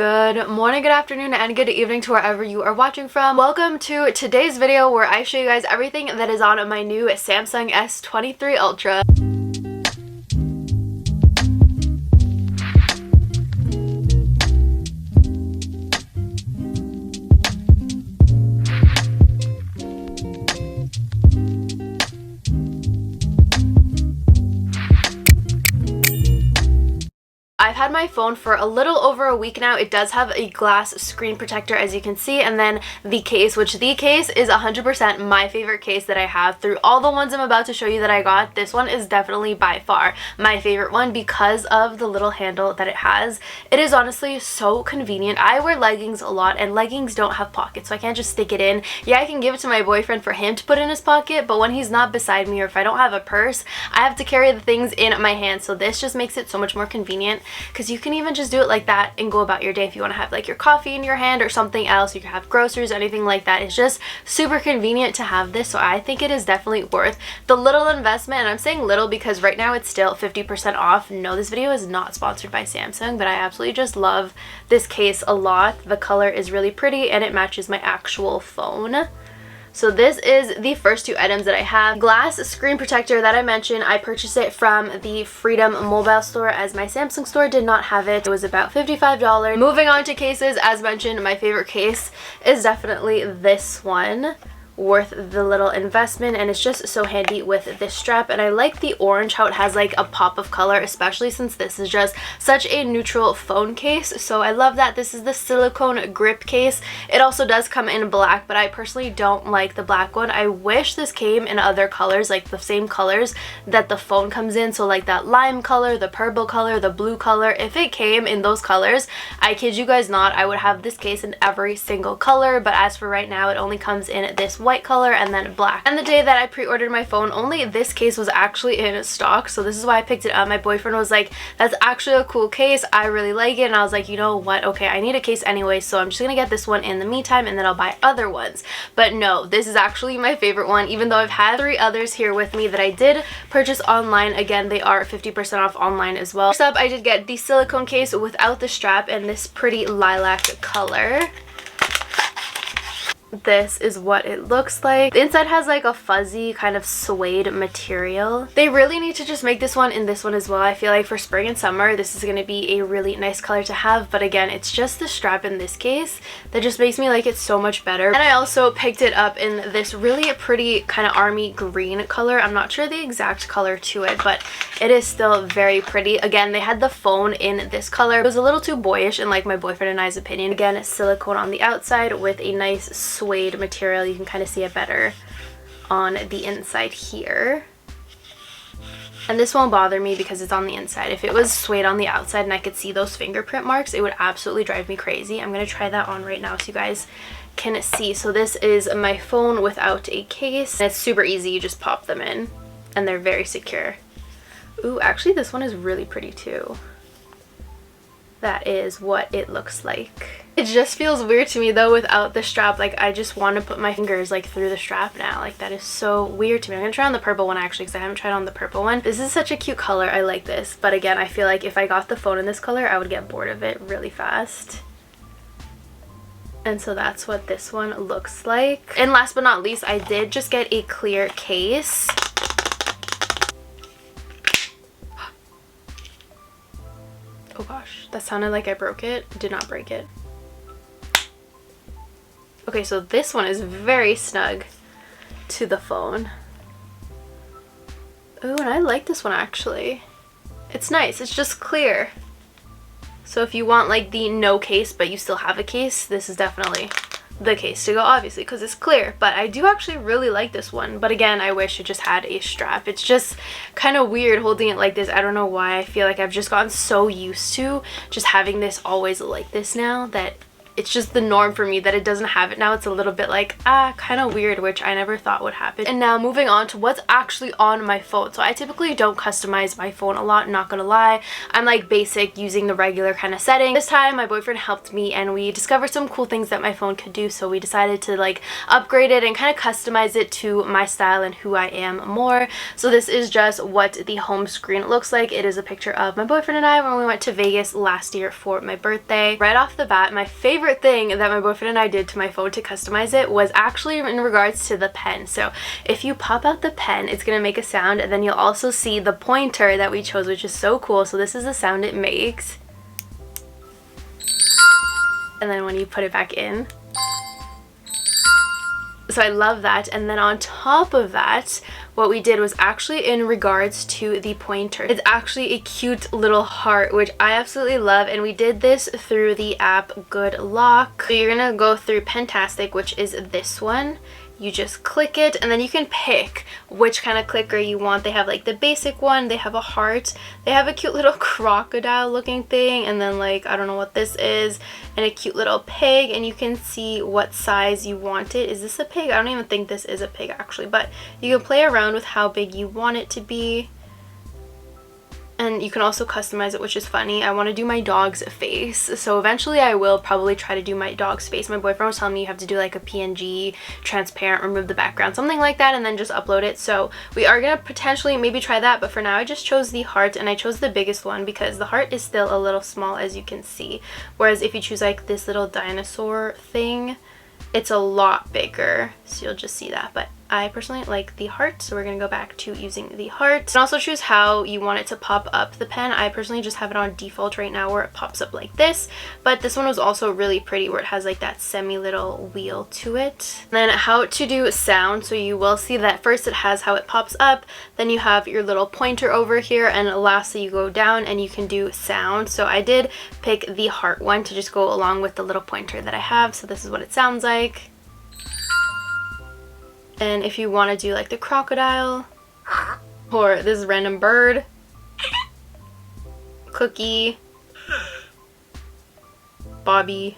Good morning, good afternoon, and good evening to wherever you are watching from. Welcome to today's video where I show you guys everything that is on my new Samsung S23 Ultra. I've had my phone for a little over a week now. It does have a glass screen protector, as you can see, and then the case, which the case is 100% my favorite case that I have. Through all the ones I'm about to show you that I got, this one is definitely by far my favorite one because of the little handle that it has. It is honestly so convenient. I wear leggings a lot, and leggings don't have pockets, so I can't just stick it in. Yeah, I can give it to my boyfriend for him to put in his pocket, but when he's not beside me or if I don't have a purse, I have to carry the things in my hand, so this just makes it so much more convenient. Because you can even just do it like that and go about your day if you want to have like your coffee in your hand or something else. You can have groceries, anything like that. It's just super convenient to have this, so I think it is definitely worth the little investment. And I'm saying little because right now it's still 50% off. No, this video is not sponsored by Samsung, but I absolutely just love this case a lot. The color is really pretty and it matches my actual phone. So this is the first two items that I have. Glass screen protector that I mentioned, I purchased it from the Freedom mobile store as my Samsung store did not have it. It was about $55. Moving on to cases, as mentioned, my favorite case is definitely this one. Worth the little investment, and it's just so handy with this strap. And I like the orange, how it has like a pop of color, especially since this is just such a neutral phone case. So I love that. This is the silicone grip case. It also does come in black, but I personally don't like the black one. I wish this came in other colors, like the same colors that the phone comes in, so like that lime color, the purple color, the blue color. If it came in those colors, I kid you guys not, I would have this case in every single color. But as for right now, it only comes in this white color and then black. And the day that I pre-ordered my phone, only this case was actually in stock, so this is why I picked it up. My boyfriend was like, that's actually a cool case, I really like it. And I was like, you know what, okay, I need a case anyway, so I'm just gonna get this one in the meantime and then I'll buy other ones. But no, this is actually my favorite one, even though I've had 3 others here with me that I did purchase online. Again, they are 50% off online as well. First up, I did get the silicone case without the strap in this pretty lilac color. This is what it looks like. The inside has like a fuzzy kind of suede material. They really need to just make this one in this one as well. I feel like for spring and summer this is going to be a really nice color to have, but again, it's just the strap in this case that just makes me like it so much better. And I also picked it up in this really pretty kind of army green color. I'm not sure the exact color to it, but it is still very pretty. Again, they had the phone in this color. It was a little too boyish in like my boyfriend and I's opinion. Again, it's silicone on the outside with a nice suede material. You can kind of see it better on the inside here. And this won't bother me because it's on the inside. If it was suede on the outside and I could see those fingerprint marks, it would absolutely drive me crazy. I'm going to try that on right now so you guys can see. So this is my phone without a case. And it's super easy. You just pop them in and they're very secure. Ooh, actually this one is really pretty too. That is what it looks like. It just feels weird to me though without the strap. Like I just want to put my fingers like through the strap now. Like that is so weird to me. I'm gonna try on the purple one actually because I haven't tried on the purple one. This is such a cute color. I like this. But again, I feel like if I got the phone in this color, I would get bored of it really fast. And so that's what this one looks like. And last but not least, I did just get a clear case. Oh gosh, that sounded like I broke it. Did not break it. Okay, so this one is very snug to the phone. Oh, and I like this one actually. It's nice. It's just clear. So if you want like the no case but you still have a case, this is definitely the case to go, obviously, because it's clear. But I do actually really like this one. But again, I wish it just had a strap. It's just kind of weird holding it like this. I don't know why. I feel like I've just gotten so used to just having this always like this now that it's just the norm for me that it doesn't have it now. It's a little bit like, kind of weird, which I never thought would happen. And now moving on to what's actually on my phone. So I typically don't customize my phone a lot, not gonna lie. I'm like basic, using the regular kind of setting. This time my boyfriend helped me and we discovered some cool things that my phone could do, so we decided to like upgrade it and kind of customize it to my style and who I am more. So this is just what the home screen looks like. It is a picture of my boyfriend and I when we went to Vegas last year for my birthday. Right off the bat, my favorite thing that my boyfriend and I did to my phone to customize it was actually in regards to the pen. So if you pop out the pen, it's gonna make a sound, and then you'll also see the pointer that we chose, which is so cool. So this is the sound it makes. And then when you put it back in. So I love that. And then on top of that, what we did was actually in regards to the pointer. It's actually a cute little heart, which I absolutely love, and we did this through the app Good Lock. So you're gonna go through Pentastic, which is this one. You just click it, and then you can pick which kind of clicker you want. They have like the basic one, they have a heart, they have a cute little crocodile looking thing, and then like, I don't know what this is, and a cute little pig, and you can see what size you want it. Is this a pig? I don't even think this is a pig actually, but you can play around with how big you want it to be. And you can also customize it, which is funny. I want to do my dog's face, so eventually I will probably try to do my dog's face. My boyfriend was telling me you have to do like a PNG, transparent, remove the background, something like that, and then just upload it. So we are gonna potentially maybe try that, but for now I just chose the heart, and I chose the biggest one because the heart is still a little small, as you can see. Whereas if you choose like this little dinosaur thing, it's a lot bigger, so you'll just see that. But I personally like the heart, so we're gonna go back to using the heart. You can also choose how you want it to pop up the pen. I personally just have it on default right now where it pops up like this, but this one was also really pretty where it has like that semi little wheel to it. And then how to do sound, so you will see that first it has how it pops up, then you have your little pointer over here, and lastly you go down and you can do sound. So I did pick the heart one to just go along with the little pointer that I have, so this is what it sounds like. And if you want to do like the crocodile, or this random bird, cookie, Bobby,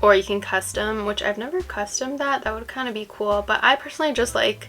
or you can custom, which I've never customed that would kind of be cool, but I personally just like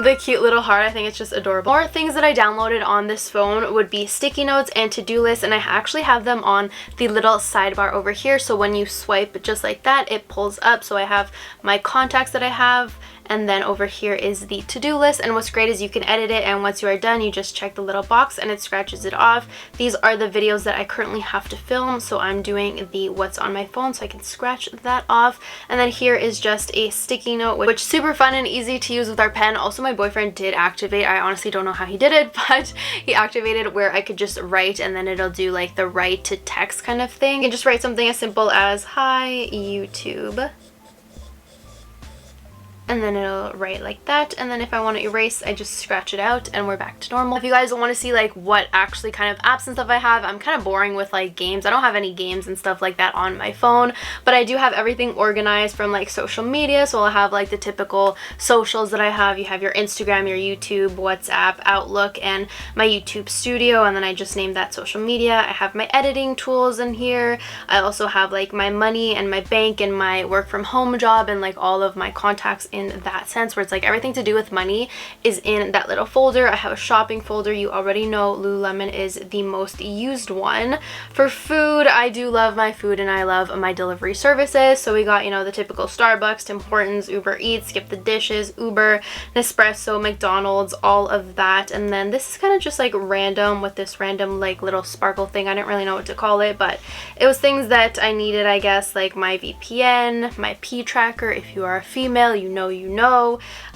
the cute little heart. I think it's just adorable. More things that I downloaded on this phone would be sticky notes and to-do lists, and I actually have them on the little sidebar over here, so when you swipe just like that, it pulls up. So I have my contacts that I have, and then over here is the to-do list, and what's great is you can edit it, and once you are done you just check the little box and it scratches it off. These are the videos that I currently have to film, so I'm doing the what's on my phone, so I can scratch that off. And then here is just a sticky note, which is super fun and easy to use with our pen. Also my boyfriend did activate, I honestly don't know how he did it, but he activated where I could just write and then it'll do like the write to text kind of thing. You can just write something as simple as hi YouTube, and then it'll write like that, and then if I want to erase, I just scratch it out and we're back to normal. If you guys want to see like what actually kind of apps and stuff I have, I'm kind of boring with like games. I don't have any games and stuff like that on my phone, but I do have everything organized from like social media. So I'll have like the typical socials that I have. You have your Instagram, your YouTube, WhatsApp, Outlook, and my YouTube studio, and then I just named that social media. I have my editing tools in here. I also have like my money and my bank and my work from home job and like all of my contacts in that sense, where it's like everything to do with money is in that little folder. I have a shopping folder. You already know Lululemon is the most used one. For food, I do love my food and I love my delivery services. So we got, you know, the typical Starbucks, Tim Hortons, Uber Eats, Skip the Dishes, Uber, Nespresso, McDonald's, all of that. And then this is kind of just like random with this random like little sparkle thing. I didn't really know what to call it, but it was things that I needed, I guess, like my VPN, my P tracker. If you are a female, you know.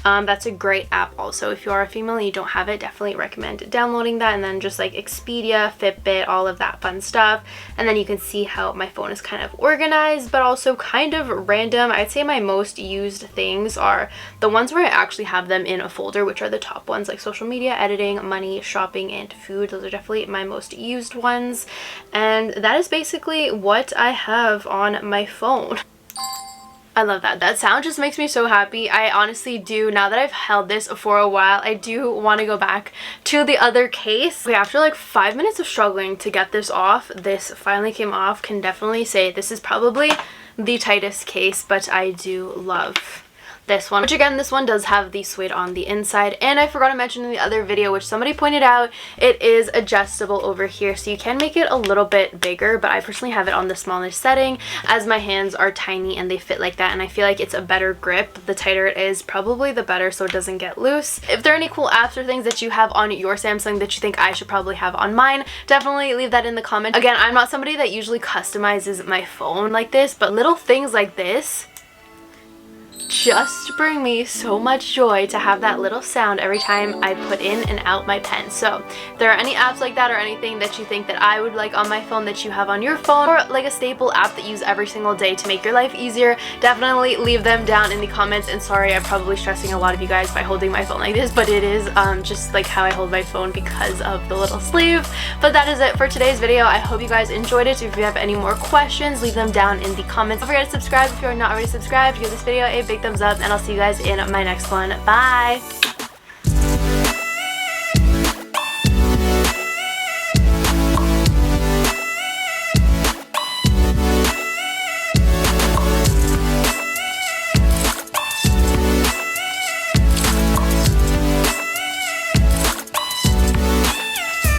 That's a great app also. If you are a female and you don't have it, definitely recommend downloading that. And then just like Expedia, Fitbit, all of that fun stuff. And then you can see how my phone is kind of organized, but also kind of random. I'd say my most used things are the ones where I actually have them in a folder, which are the top ones, like social media, editing, money, shopping, and food. Those are definitely my most used ones. And that is basically what I have on my phone. I love that. That sound just makes me so happy. I honestly do, now that I've held this for a while, I do want to go back to the other case. Okay, after like 5 minutes of struggling to get this off, this finally came off. Can definitely say this is probably the tightest case, but I do love this one, which again, this one does have the suede on the inside. And I forgot to mention in the other video, which somebody pointed out, it is adjustable over here, so you can make it a little bit bigger, but I personally have it on the smallest setting as my hands are tiny and they fit like that, and I feel like it's a better grip. The tighter it is, probably the better, so it doesn't get loose. If there are any cool apps or things that you have on your Samsung that you think I should probably have on mine, definitely leave that in the comments. Again, I'm not somebody that usually customizes my phone like this, but little things like this just bring me so much joy to have that little sound every time I put in and out my pen. So if there are any apps like that or anything that you think that I would like on my phone that you have on your phone, or like a staple app that you use every single day to make your life easier, definitely leave them down in the comments. And sorry, I'm probably stressing a lot of you guys by holding my phone like this, but it is just like how I hold my phone because of the little sleeve. But that is it for today's video. I hope you guys enjoyed it. If you have any more questions, leave them down in the comments. Don't forget to subscribe if you're not already subscribed. Give this video a big thumbs up, and I'll see you guys in my next one. Bye!